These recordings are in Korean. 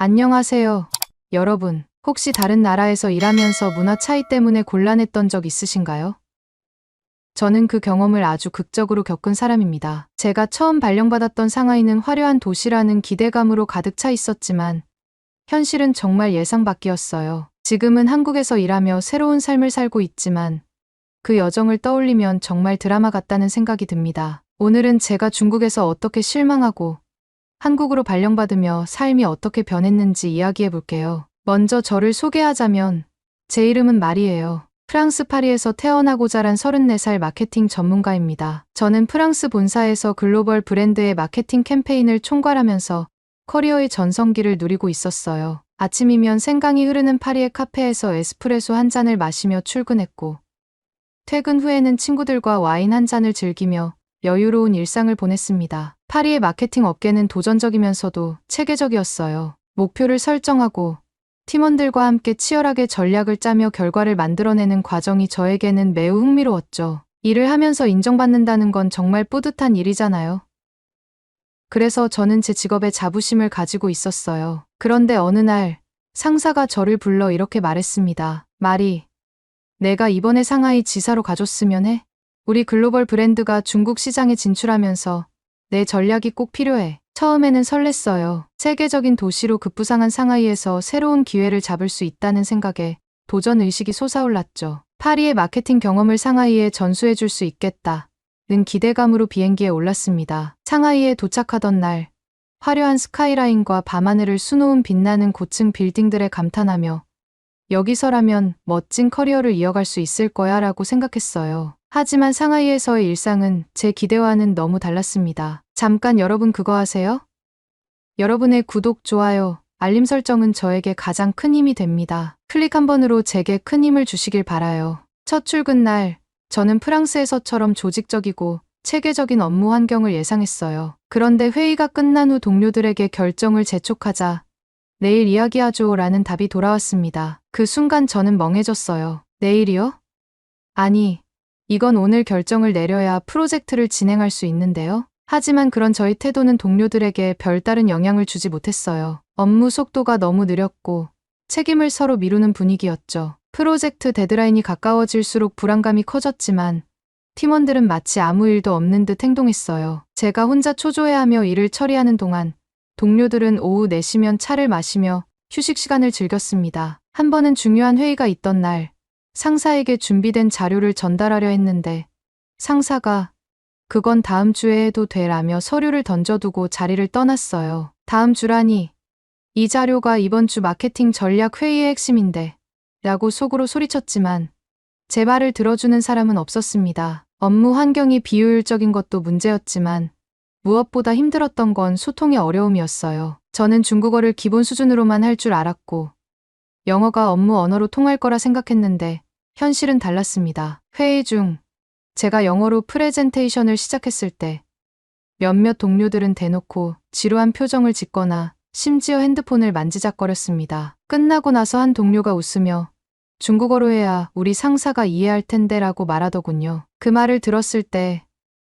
안녕하세요. 여러분, 혹시 다른 나라에서 일하면서 문화 차이 때문에 곤란했던 적 있으신가요? 저는 그 경험을 아주 극적으로 겪은 사람입니다. 제가 처음 발령받았던 상하이는 화려한 도시라는 기대감으로 가득 차 있었지만 현실은 정말 예상 밖이었어요. 지금은 한국에서 일하며 새로운 삶을 살고 있지만 그 여정을 떠올리면 정말 드라마 같다는 생각이 듭니다. 오늘은 제가 중국에서 어떻게 실망하고 한국으로 발령받으며 삶이 어떻게 변했는지 이야기해 볼게요. 먼저 저를 소개하자면 제 이름은 마리예요. 프랑스 파리에서 태어나고 자란 34살 마케팅 전문가입니다. 저는 프랑스 본사에서 글로벌 브랜드의 마케팅 캠페인을 총괄하면서 커리어의 전성기를 누리고 있었어요. 아침이면 생강이 흐르는 파리의 카페에서 에스프레소 한 잔을 마시며 출근했고 퇴근 후에는 친구들과 와인 한 잔을 즐기며 여유로운 일상을 보냈습니다. 파리의 마케팅 업계는 도전적이면서도 체계적이었어요. 목표를 설정하고 팀원들과 함께 치열하게 전략을 짜며 결과를 만들어내는 과정이 저에게는 매우 흥미로웠죠. 일을 하면서 인정받는다는 건 정말 뿌듯한 일이잖아요. 그래서 저는 제 직업에 자부심을 가지고 있었어요. 그런데 어느 날 상사가 저를 불러 이렇게 말했습니다. 마리, 내가 이번에 상하이 지사로 가줬으면 해. 우리 글로벌 브랜드가 중국 시장에 진출하면서 내 전략이 꼭 필요해. 처음에는 설렜어요. 세계적인 도시로 급부상한 상하이에서 새로운 기회를 잡을 수 있다는 생각에 도전 의식이 솟아올랐죠. 파리의 마케팅 경험을 상하이에 전수해 줄 수 있겠다는 기대감으로 비행기에 올랐습니다. 상하이에 도착하던 날, 화려한 스카이라인과 밤하늘을 수놓은 빛나는 고층 빌딩들에 감탄하며 여기서라면 멋진 커리어를 이어갈 수 있을 거야 라고 생각했어요. 하지만 상하이에서의 일상은 제 기대와는 너무 달랐습니다. 잠깐 여러분 그거 아세요? 여러분의 구독, 좋아요, 알림 설정은 저에게 가장 큰 힘이 됩니다. 클릭 한 번으로 제게 큰 힘을 주시길 바라요. 첫 출근 날, 저는 프랑스에서처럼 조직적이고 체계적인 업무 환경을 예상했어요. 그런데 회의가 끝난 후 동료들에게 결정을 재촉하자 내일 이야기하죠 라는 답이 돌아왔습니다. 그 순간 저는 멍해졌어요. 내일이요? 아니, 이건 오늘 결정을 내려야 프로젝트를 진행할 수 있는데요. 하지만 그런 저희 태도는 동료들에게 별다른 영향을 주지 못했어요. 업무 속도가 너무 느렸고 책임을 서로 미루는 분위기였죠. 프로젝트 데드라인이 가까워질수록 불안감이 커졌지만 팀원들은 마치 아무 일도 없는 듯 행동했어요. 제가 혼자 초조해하며 일을 처리하는 동안 동료들은 오후 4시면 차를 마시며 휴식 시간을 즐겼습니다. 한 번은 중요한 회의가 있던 날, 상사에게 준비된 자료를 전달하려 했는데 상사가 그건 다음 주에 해도 돼라며 서류를 던져두고 자리를 떠났어요. 다음 주라니, 이 자료가 이번 주 마케팅 전략 회의의 핵심인데 라고 속으로 소리쳤지만 제 말을 들어주는 사람은 없었습니다. 업무 환경이 비효율적인 것도 문제였지만 무엇보다 힘들었던 건 소통의 어려움이었어요. 저는 중국어를 기본 수준으로만 할 줄 알았고 영어가 업무 언어로 통할 거라 생각했는데 현실은 달랐습니다. 회의 중 제가 영어로 프레젠테이션을 시작했을 때 몇몇 동료들은 대놓고 지루한 표정을 짓거나 심지어 핸드폰을 만지작거렸습니다. 끝나고 나서 한 동료가 웃으며 중국어로 해야 우리 상사가 이해할 텐데 라고 말하더군요. 그 말을 들었을 때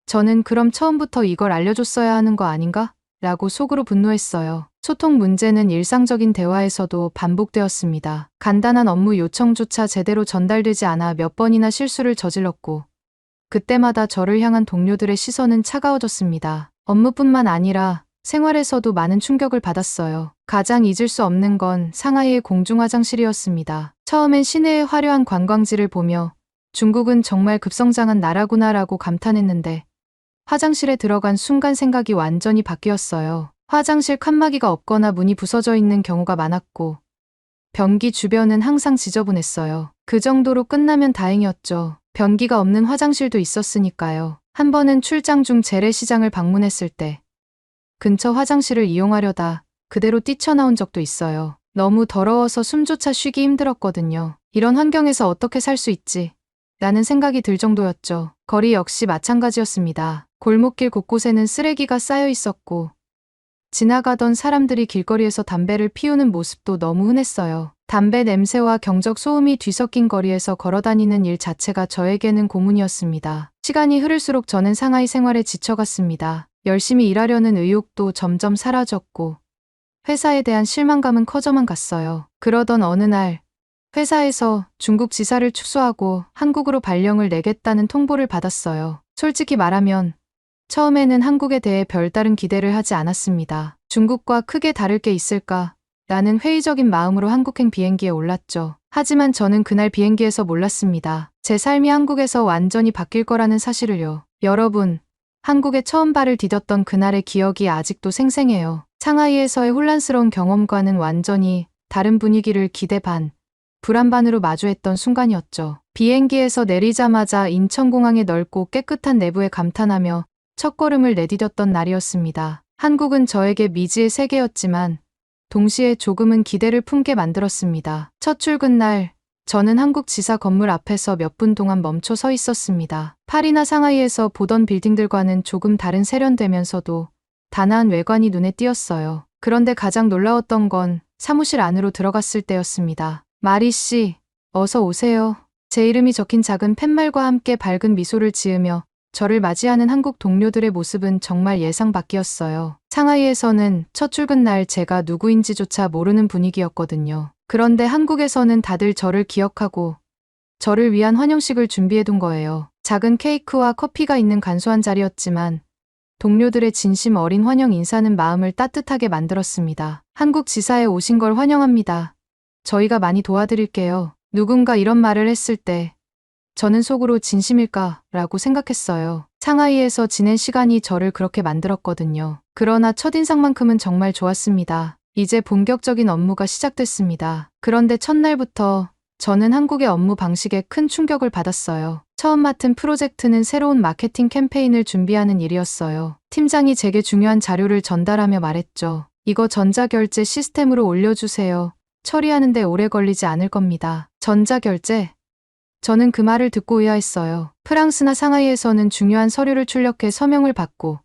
저는 그럼 처음부터 이걸 알려줬어야 하는 거 아닌가? 라고 속으로 분노했어요. 소통 문제는 일상적인 대화에서도 반복되었습니다. 간단한 업무 요청조차 제대로 전달되지 않아 몇 번이나 실수를 저질렀고 그때마다 저를 향한 동료들의 시선은 차가워졌습니다. 업무뿐만 아니라 생활에서도 많은 충격을 받았어요. 가장 잊을 수 없는 건 상하이의 공중화장실이었습니다. 처음엔 시내의 화려한 관광지를 보며 중국은 정말 급성장한 나라구나라고 감탄했는데 화장실에 들어간 순간 생각이 완전히 바뀌었어요. 화장실 칸막이가 없거나 문이 부서져 있는 경우가 많았고 변기 주변은 항상 지저분했어요. 그 정도로 끝나면 다행이었죠. 변기가 없는 화장실도 있었으니까요. 한 번은 출장 중 재래시장을 방문했을 때 근처 화장실을 이용하려다 그대로 뛰쳐나온 적도 있어요. 너무 더러워서 숨조차 쉬기 힘들었거든요. 이런 환경에서 어떻게 살 수 있지? 라는 생각이 들 정도였죠. 거리 역시 마찬가지였습니다. 골목길 곳곳에는 쓰레기가 쌓여 있었고 지나가던 사람들이 길거리에서 담배를 피우는 모습도 너무 흔했어요. 담배 냄새와 경적 소음이 뒤섞인 거리에서 걸어다니는 일 자체가 저에게는 고문이었습니다. 시간이 흐를수록 저는 상하이 생활에 지쳐갔습니다. 열심히 일하려는 의욕도 점점 사라졌고 회사에 대한 실망감은 커져만 갔어요. 그러던 어느 날 회사에서 중국 지사를 축소하고 한국으로 발령을 내겠다는 통보를 받았어요. 솔직히 말하면 처음에는 한국에 대해 별다른 기대를 하지 않았습니다. 중국과 크게 다를 게 있을까? 라는 회의적인 마음으로 한국행 비행기에 올랐죠. 하지만 저는 그날 비행기에서 몰랐습니다. 제 삶이 한국에서 완전히 바뀔 거라는 사실을요. 여러분, 한국에 처음 발을 디뎠던 그날의 기억이 아직도 생생해요. 상하이에서의 혼란스러운 경험과는 완전히 다른 분위기를 기대 반, 불안 반으로 마주했던 순간이었죠. 비행기에서 내리자마자 인천공항의 넓고 깨끗한 내부에 감탄하며 첫걸음을 내디뎠던 날이었습니다. 한국은 저에게 미지의 세계였지만 동시에 조금은 기대를 품게 만들었습니다. 첫 출근 날, 저는 한국 지사 건물 앞에서 몇 분 동안 멈춰 서 있었습니다. 파리나 상하이에서 보던 빌딩들과는 조금 다른 세련되면서도 단아한 외관이 눈에 띄었어요. 그런데 가장 놀라웠던 건 사무실 안으로 들어갔을 때였습니다. 마리 씨, 어서 오세요. 제 이름이 적힌 작은 팻말과 함께 밝은 미소를 지으며 저를 맞이하는 한국 동료들의 모습은 정말 예상 밖이었어요. 상하이에서는 첫 출근 날 제가 누구인지조차 모르는 분위기였거든요. 그런데 한국에서는 다들 저를 기억하고 저를 위한 환영식을 준비해둔 거예요. 작은 케이크와 커피가 있는 간소한 자리였지만 동료들의 진심 어린 환영 인사는 마음을 따뜻하게 만들었습니다. 한국 지사에 오신 걸 환영합니다. 저희가 많이 도와드릴게요. 누군가 이런 말을 했을 때 저는 속으로 진심일까라고 생각했어요. 상하이에서 지낸 시간이 저를 그렇게 만들었거든요. 그러나 첫인상만큼은 정말 좋았습니다. 이제 본격적인 업무가 시작됐습니다. 그런데 첫날부터 저는 한국의 업무 방식에 큰 충격을 받았어요. 처음 맡은 프로젝트는 새로운 마케팅 캠페인을 준비하는 일이었어요. 팀장이 제게 중요한 자료를 전달하며 말했죠. 이거 전자결제 시스템으로 올려주세요. 처리하는데 오래 걸리지 않을 겁니다. 전자결제? 저는 그 말을 듣고 의아했어요. 프랑스나 상하이에서는 중요한 서류를 출력해 서명을 받고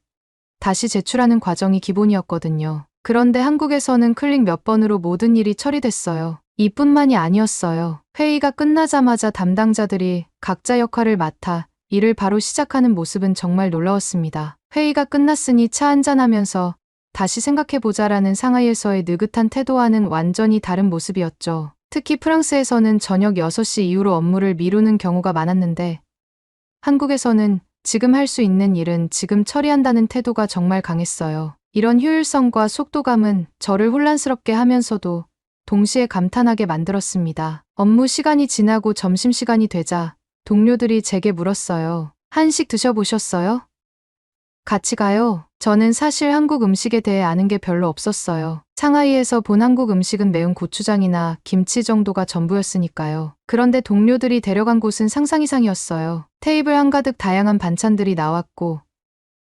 다시 제출하는 과정이 기본이었거든요. 그런데 한국에서는 클릭 몇 번으로 모든 일이 처리됐어요. 이뿐만이 아니었어요. 회의가 끝나자마자 담당자들이 각자 역할을 맡아 일을 바로 시작하는 모습은 정말 놀라웠습니다. 회의가 끝났으니 차 한잔하면서 다시 생각해보자라는 상하이에서의 느긋한 태도와는 완전히 다른 모습이었죠. 특히 프랑스에서는 저녁 6시 이후로 업무를 미루는 경우가 많았는데 한국에서는 지금 할 수 있는 일은 지금 처리한다는 태도가 정말 강했어요. 이런 효율성과 속도감은 저를 혼란스럽게 하면서도 동시에 감탄하게 만들었습니다. 업무 시간이 지나고 점심시간이 되자 동료들이 제게 물었어요. 한식 드셔보셨어요? 같이 가요. 저는 사실 한국 음식에 대해 아는 게 별로 없었어요. 상하이에서 본 한국 음식은 매운 고추장이나 김치 정도가 전부였으니까요. 그런데 동료들이 데려간 곳은 상상 이상이었어요. 테이블 한가득 다양한 반찬들이 나왔고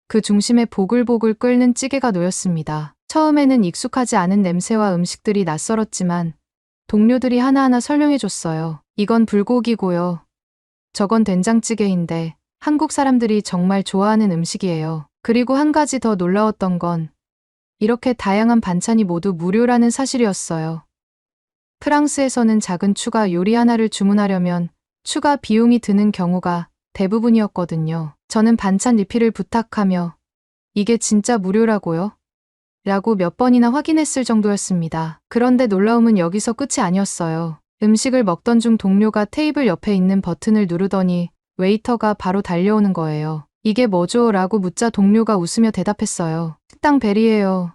그 중심에 보글보글 끓는 찌개가 놓였습니다. 처음에는 익숙하지 않은 냄새와 음식들이 낯설었지만 동료들이 하나하나 설명해줬어요. 이건 불고기고요. 저건 된장찌개인데 한국 사람들이 정말 좋아하는 음식이에요. 그리고 한 가지 더 놀라웠던 건 이렇게 다양한 반찬이 모두 무료라는 사실이었어요. 프랑스에서는 작은 추가 요리 하나를 주문하려면 추가 비용이 드는 경우가 대부분이었거든요. 저는 반찬 리필을 부탁하며 이게 진짜 무료라고요? 라고 몇 번이나 확인했을 정도였습니다. 그런데 놀라움은 여기서 끝이 아니었어요. 음식을 먹던 중 동료가 테이블 옆에 있는 버튼을 누르더니 웨이터가 바로 달려오는 거예요. 이게 뭐죠? 라고 묻자 동료가 웃으며 대답했어요. 식당 벨이에요.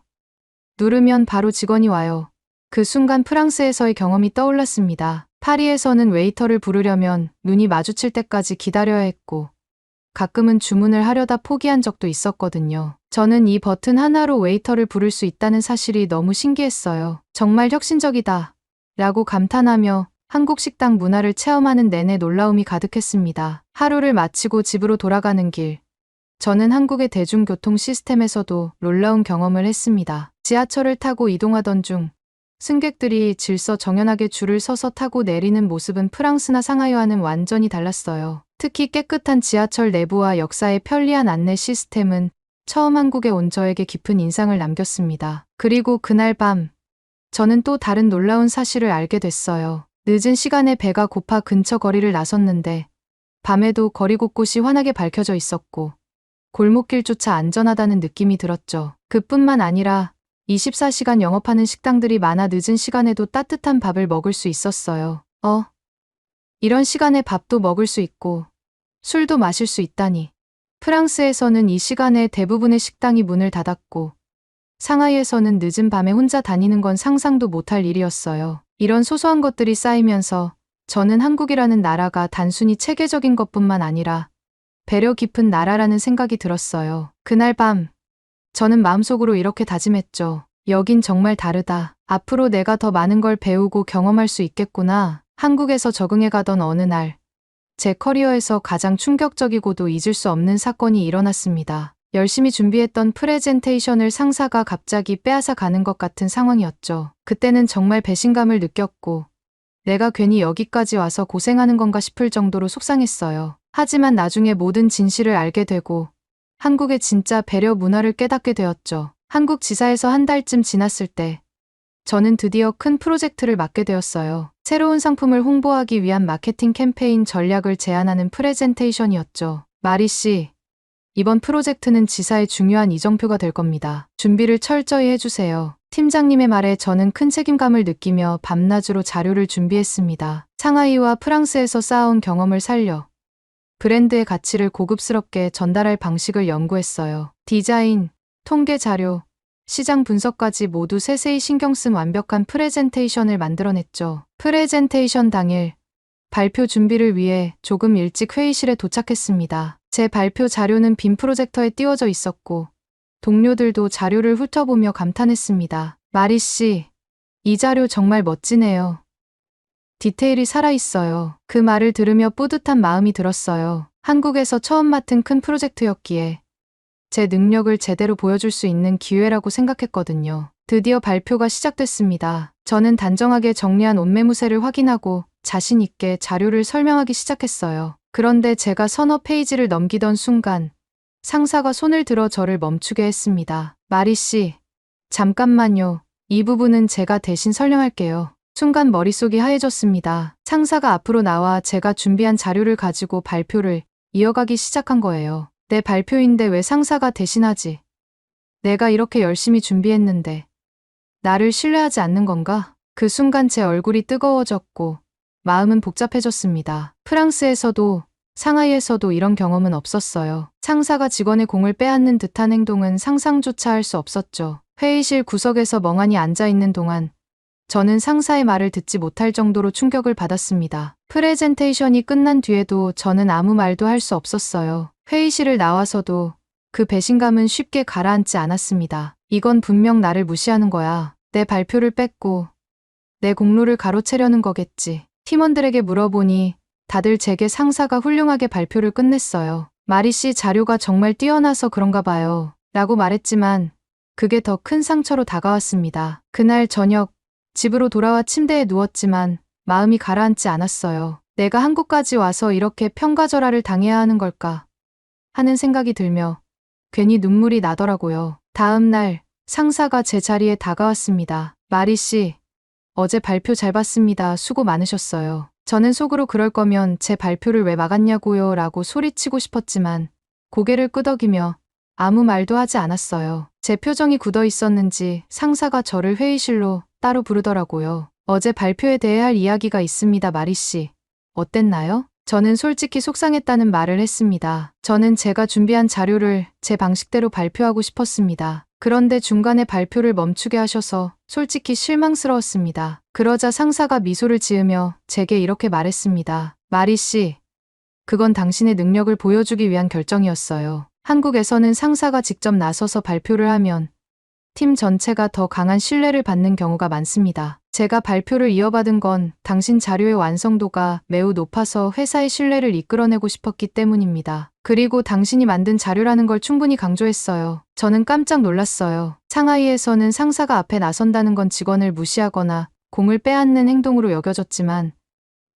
누르면 바로 직원이 와요. 그 순간 프랑스에서의 경험이 떠올랐습니다. 파리에서는 웨이터를 부르려면 눈이 마주칠 때까지 기다려야 했고 가끔은 주문을 하려다 포기한 적도 있었거든요. 저는 이 버튼 하나로 웨이터를 부를 수 있다는 사실이 너무 신기했어요. 정말 혁신적이다. 라고 감탄하며 한국 식당 문화를 체험하는 내내 놀라움이 가득했습니다. 하루를 마치고 집으로 돌아가는 길. 저는 한국의 대중교통 시스템에서도 놀라운 경험을 했습니다. 지하철을 타고 이동하던 중 승객들이 질서 정연하게 줄을 서서 타고 내리는 모습은 프랑스나 상하이와는 완전히 달랐어요. 특히 깨끗한 지하철 내부와 역사의 편리한 안내 시스템은 처음 한국에 온 저에게 깊은 인상을 남겼습니다. 그리고 그날 밤, 저는 또 다른 놀라운 사실을 알게 됐어요. 늦은 시간에 배가 고파 근처 거리를 나섰는데 밤에도 거리 곳곳이 환하게 밝혀져 있었고 골목길조차 안전하다는 느낌이 들었죠. 그뿐만 아니라 24시간 영업하는 식당들이 많아 늦은 시간에도 따뜻한 밥을 먹을 수 있었어요. 이런 시간에 밥도 먹을 수 있고 술도 마실 수 있다니. 프랑스에서는 이 시간에 대부분의 식당이 문을 닫았고 상하이에서는 늦은 밤에 혼자 다니는 건 상상도 못할 일이었어요. 이런 소소한 것들이 쌓이면서 저는 한국이라는 나라가 단순히 체계적인 것뿐만 아니라 배려 깊은 나라라는 생각이 들었어요. 그날 밤 저는 마음속으로 이렇게 다짐했죠. 여긴 정말 다르다. 앞으로 내가 더 많은 걸 배우고 경험할 수 있겠구나. 한국에서 적응해 가던 어느 날 제 커리어에서 가장 충격적이고도 잊을 수 없는 사건이 일어났습니다. 열심히 준비했던 프레젠테이션을 상사가 갑자기 빼앗아 가는 것 같은 상황이었죠. 그때는 정말 배신감을 느꼈고 내가 괜히 여기까지 와서 고생하는 건가 싶을 정도로 속상했어요. 하지만 나중에 모든 진실을 알게 되고 한국의 진짜 배려 문화를 깨닫게 되었죠. 한국 지사에서 한 달쯤 지났을 때 저는 드디어 큰 프로젝트를 맡게 되었어요. 새로운 상품을 홍보하기 위한 마케팅 캠페인 전략을 제안하는 프레젠테이션이었죠. 마리 씨, 이번 프로젝트는 지사의 중요한 이정표가 될 겁니다. 준비를 철저히 해주세요. 팀장님의 말에 저는 큰 책임감을 느끼며 밤낮으로 자료를 준비했습니다. 상하이와 프랑스에서 쌓아온 경험을 살려 브랜드의 가치를 고급스럽게 전달할 방식을 연구했어요. 디자인, 통계 자료, 시장 분석까지 모두 세세히 신경 쓴 완벽한 프레젠테이션을 만들어냈죠. 프레젠테이션 당일 발표 준비를 위해 조금 일찍 회의실에 도착했습니다. 제 발표 자료는 빔 프로젝터에 띄워져 있었고 동료들도 자료를 훑어보며 감탄했습니다. 마리 씨, 이 자료 정말 멋지네요. 디테일이 살아있어요. 그 말을 들으며 뿌듯한 마음이 들었어요. 한국에서 처음 맡은 큰 프로젝트였기에 제 능력을 제대로 보여줄 수 있는 기회라고 생각했거든요. 드디어 발표가 시작됐습니다. 저는 단정하게 정리한 옷매무새를 확인하고 자신 있게 자료를 설명하기 시작했어요. 그런데 제가 서너 페이지를 넘기던 순간 상사가 손을 들어 저를 멈추게 했습니다. 마리 씨, 잠깐만요. 이 부분은 제가 대신 설명할게요. 순간 머릿속이 하얘졌습니다. 상사가 앞으로 나와 제가 준비한 자료를 가지고 발표를 이어가기 시작한 거예요. 내 발표인데 왜 상사가 대신하지? 내가 이렇게 열심히 준비했는데 나를 신뢰하지 않는 건가? 그 순간 제 얼굴이 뜨거워졌고 마음은 복잡해졌습니다. 프랑스에서도 상하이에서도 이런 경험은 없었어요. 상사가 직원의 공을 빼앗는 듯한 행동은 상상조차 할 수 없었죠. 회의실 구석에서 멍하니 앉아있는 동안 저는 상사의 말을 듣지 못할 정도로 충격을 받았습니다. 프레젠테이션이 끝난 뒤에도 저는 아무 말도 할 수 없었어요. 회의실을 나와서도 그 배신감은 쉽게 가라앉지 않았습니다. 이건 분명 나를 무시하는 거야. 내 발표를 뺏고 내 공로를 가로채려는 거겠지. 팀원들에게 물어보니 다들 제게 상사가 훌륭하게 발표를 끝냈어요. 마리 씨 자료가 정말 뛰어나서 그런가 봐요. 라고 말했지만 그게 더 큰 상처로 다가왔습니다. 그날 저녁 집으로 돌아와 침대에 누웠지만 마음이 가라앉지 않았어요. 내가 한국까지 와서 이렇게 평가절하를 당해야 하는 걸까 하는 생각이 들며 괜히 눈물이 나더라고요. 다음 날 상사가 제 자리에 다가왔습니다. 마리 씨, 어제 발표 잘 봤습니다. 수고 많으셨어요. 저는 속으로 그럴 거면 제 발표를 왜 막았냐고요 라고 소리치고 싶었지만 고개를 끄덕이며 아무 말도 하지 않았어요. 제 표정이 굳어 있었는지 상사가 저를 회의실로 따로 부르더라고요. 어제 발표에 대해 할 이야기가 있습니다. 마리 씨, 어땠나요? 저는 솔직히 속상했다는 말을 했습니다. 저는 제가 준비한 자료를 제 방식대로 발표하고 싶었습니다. 그런데 중간에 발표를 멈추게 하셔서 솔직히 실망스러웠습니다. 그러자 상사가 미소를 지으며 제게 이렇게 말했습니다. 마리 씨, 그건 당신의 능력을 보여주기 위한 결정이었어요. 한국에서는 상사가 직접 나서서 발표를 하면 팀 전체가 더 강한 신뢰를 받는 경우가 많습니다. 제가 발표를 이어받은 건 당신 자료의 완성도가 매우 높아서 회사의 신뢰를 이끌어내고 싶었기 때문입니다. 그리고 당신이 만든 자료라는 걸 충분히 강조했어요. 저는 깜짝 놀랐어요. 상하이에서는 상사가 앞에 나선다는 건 직원을 무시하거나 공을 빼앗는 행동으로 여겨졌지만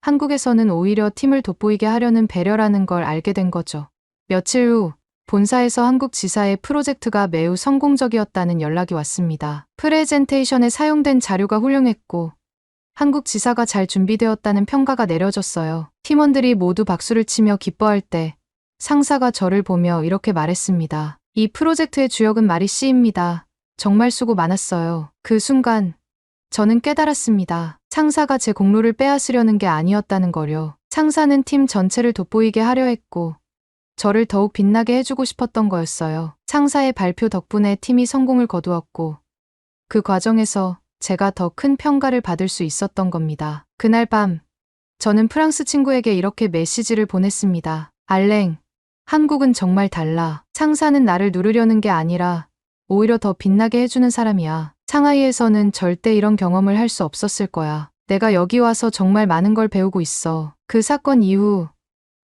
한국에서는 오히려 팀을 돋보이게 하려는 배려라는 걸 알게 된 거죠. 며칠 후 본사에서 한국 지사의 프로젝트가 매우 성공적이었다는 연락이 왔습니다. 프레젠테이션에 사용된 자료가 훌륭했고 한국 지사가 잘 준비되었다는 평가가 내려졌어요. 팀원들이 모두 박수를 치며 기뻐할 때 상사가 저를 보며 이렇게 말했습니다. 이 프로젝트의 주역은 마리 씨입니다. 정말 수고 많았어요. 그 순간 저는 깨달았습니다. 상사가 제 공로를 빼앗으려는 게 아니었다는 거요. 상사는 팀 전체를 돋보이게 하려 했고 저를 더욱 빛나게 해주고 싶었던 거였어요. 상사의 발표 덕분에 팀이 성공을 거두었고 그 과정에서 제가 더 큰 평가를 받을 수 있었던 겁니다. 그날 밤 저는 프랑스 친구에게 이렇게 메시지를 보냈습니다. 알랭, 한국은 정말 달라. 상사는 나를 누르려는 게 아니라 오히려 더 빛나게 해주는 사람이야. 상하이에서는 절대 이런 경험을 할 수 없었을 거야. 내가 여기 와서 정말 많은 걸 배우고 있어. 그 사건 이후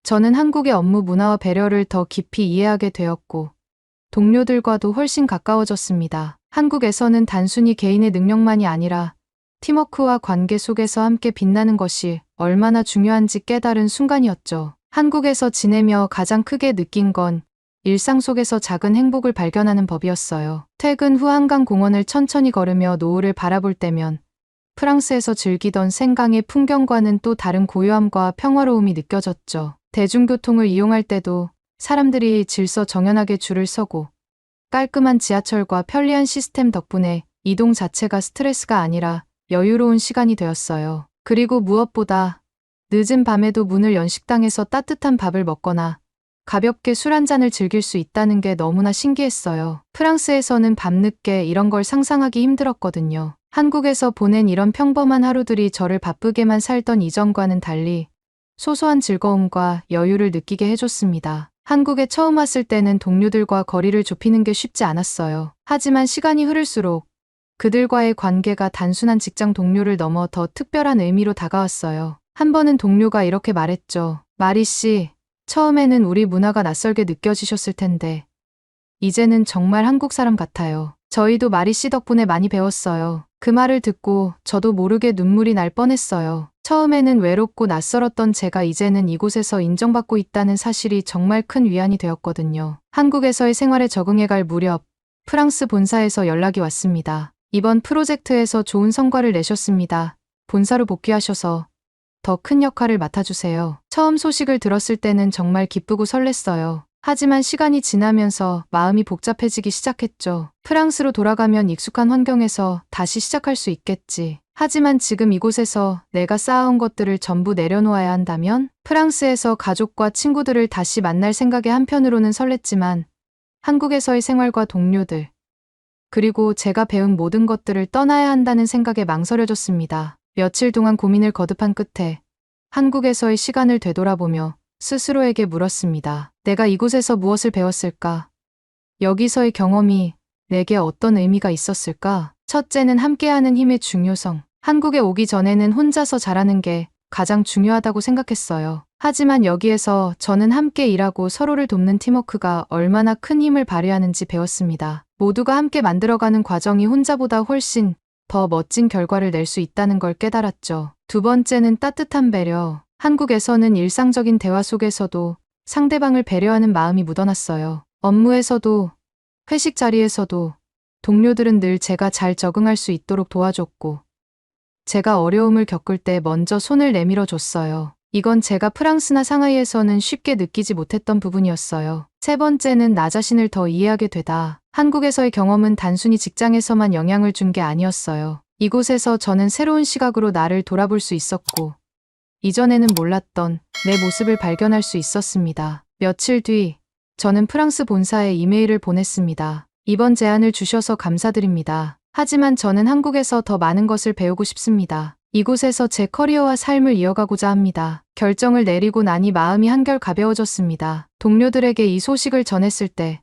저는 한국의 업무 문화와 배려를 더 깊이 이해하게 되었고 동료들과도 훨씬 가까워졌습니다. 한국에서는 단순히 개인의 능력만이 아니라 팀워크와 관계 속에서 함께 빛나는 것이 얼마나 중요한지 깨달은 순간이었죠. 한국에서 지내며 가장 크게 느낀 건 일상 속에서 작은 행복을 발견하는 법이었어요. 퇴근 후 한강 공원을 천천히 걸으며 노을을 바라볼 때면 프랑스에서 즐기던 생강의 풍경과는 또 다른 고요함과 평화로움이 느껴졌죠. 대중교통을 이용할 때도 사람들이 질서 정연하게 줄을 서고 깔끔한 지하철과 편리한 시스템 덕분에 이동 자체가 스트레스가 아니라 여유로운 시간이 되었어요. 그리고 무엇보다 늦은 밤에도 문을 연 식당에서 따뜻한 밥을 먹거나 가볍게 술 한 잔을 즐길 수 있다는 게 너무나 신기했어요. 프랑스에서는 밤늦게 이런 걸 상상하기 힘들었거든요. 한국에서 보낸 이런 평범한 하루들이 저를 바쁘게만 살던 이전과는 달리 소소한 즐거움과 여유를 느끼게 해줬습니다. 한국에 처음 왔을 때는 동료들과 거리를 좁히는 게 쉽지 않았어요. 하지만 시간이 흐를수록 그들과의 관계가 단순한 직장 동료를 넘어 더 특별한 의미로 다가왔어요. 한 번은 동료가 이렇게 말했죠. 마리 씨, 처음에는 우리 문화가 낯설게 느껴지셨을 텐데 이제는 정말 한국 사람 같아요. 저희도 마리 씨 덕분에 많이 배웠어요. 그 말을 듣고 저도 모르게 눈물이 날 뻔했어요. 처음에는 외롭고 낯설었던 제가 이제는 이곳에서 인정받고 있다는 사실이 정말 큰 위안이 되었거든요. 한국에서의 생활에 적응해갈 무렵 프랑스 본사에서 연락이 왔습니다. 이번 프로젝트에서 좋은 성과를 내셨습니다. 본사로 복귀하셔서 더 큰 역할을 맡아주세요. 처음 소식을 들었을 때는 정말 기쁘고 설렜어요. 하지만 시간이 지나면서 마음이 복잡해지기 시작했죠. 프랑스로 돌아가면 익숙한 환경에서 다시 시작할 수 있겠지. 하지만 지금 이곳에서 내가 쌓아온 것들을 전부 내려놓아야 한다면? 프랑스에서 가족과 친구들을 다시 만날 생각에 한편으로는 설렜지만 한국에서의 생활과 동료들, 그리고 제가 배운 모든 것들을 떠나야 한다는 생각에 망설여졌습니다. 며칠 동안 고민을 거듭한 끝에 한국에서의 시간을 되돌아보며 스스로에게 물었습니다. 내가 이곳에서 무엇을 배웠을까? 여기서의 경험이 내게 어떤 의미가 있었을까? 첫째는 함께하는 힘의 중요성. 한국에 오기 전에는 혼자서 잘하는 게 가장 중요하다고 생각했어요. 하지만 여기에서 저는 함께 일하고 서로를 돕는 팀워크가 얼마나 큰 힘을 발휘하는지 배웠습니다. 모두가 함께 만들어가는 과정이 혼자보다 훨씬 더 멋진 결과를 낼 수 있다는 걸 깨달았죠. 두 번째는 따뜻한 배려. 한국에서는 일상적인 대화 속에서도 상대방을 배려하는 마음이 묻어났어요. 업무에서도 회식 자리에서도 동료들은 늘 제가 잘 적응할 수 있도록 도와줬고 제가 어려움을 겪을 때 먼저 손을 내밀어 줬어요. 이건 제가 프랑스나 상하이에서는 쉽게 느끼지 못했던 부분이었어요. 세 번째는 나 자신을 더 이해하게 되다. 한국에서의 경험은 단순히 직장에서만 영향을 준 게 아니었어요. 이곳에서 저는 새로운 시각으로 나를 돌아볼 수 있었고 이전에는 몰랐던 내 모습을 발견할 수 있었습니다. 며칠 뒤 저는 프랑스 본사에 이메일을 보냈습니다. 이번 제안을 주셔서 감사드립니다. 하지만 저는 한국에서 더 많은 것을 배우고 싶습니다. 이곳에서 제 커리어와 삶을 이어가고자 합니다. 결정을 내리고 나니 마음이 한결 가벼워졌습니다. 동료들에게 이 소식을 전했을 때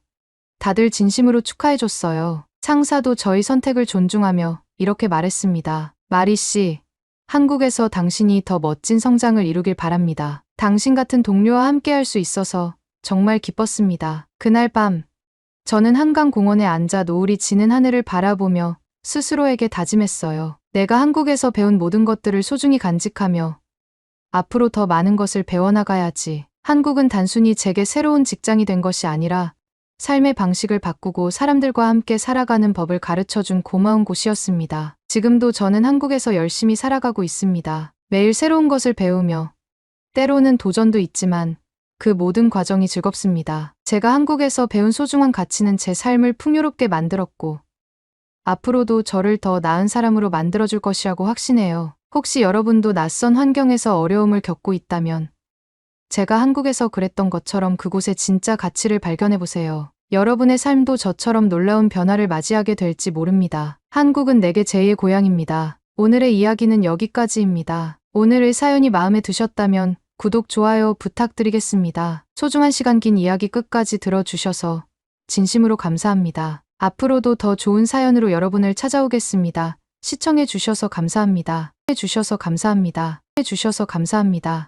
다들 진심으로 축하해줬어요. 상사도 저희 선택을 존중하며 이렇게 말했습니다. 마리 씨, 한국에서 당신이 더 멋진 성장을 이루길 바랍니다. 당신 같은 동료와 함께할 수 있어서 정말 기뻤습니다. 그날 밤 저는 한강 공원에 앉아 노을이 지는 하늘을 바라보며 스스로에게 다짐했어요. 내가 한국에서 배운 모든 것들을 소중히 간직하며 앞으로 더 많은 것을 배워나가야지. 한국은 단순히 제게 새로운 직장이 된 것이 아니라 삶의 방식을 바꾸고 사람들과 함께 살아가는 법을 가르쳐준 고마운 곳이었습니다. 지금도 저는 한국에서 열심히 살아가고 있습니다. 매일 새로운 것을 배우며 때로는 도전도 있지만 그 모든 과정이 즐겁습니다. 제가 한국에서 배운 소중한 가치는 제 삶을 풍요롭게 만들었고 앞으로도 저를 더 나은 사람으로 만들어줄 것이라고 확신해요. 혹시 여러분도 낯선 환경에서 어려움을 겪고 있다면 제가 한국에서 그랬던 것처럼 그곳의 진짜 가치를 발견해보세요. 여러분의 삶도 저처럼 놀라운 변화를 맞이하게 될지 모릅니다. 한국은 내게 제2의 고향입니다. 오늘의 이야기는 여기까지입니다. 오늘의 사연이 마음에 드셨다면 구독, 좋아요 부탁드리겠습니다. 소중한 시간 긴 이야기 끝까지 들어주셔서 진심으로 감사합니다. 앞으로도 더 좋은 사연으로 여러분을 찾아오겠습니다. 시청해주셔서 감사합니다. 해주셔서 감사합니다. 해주셔서 감사합니다.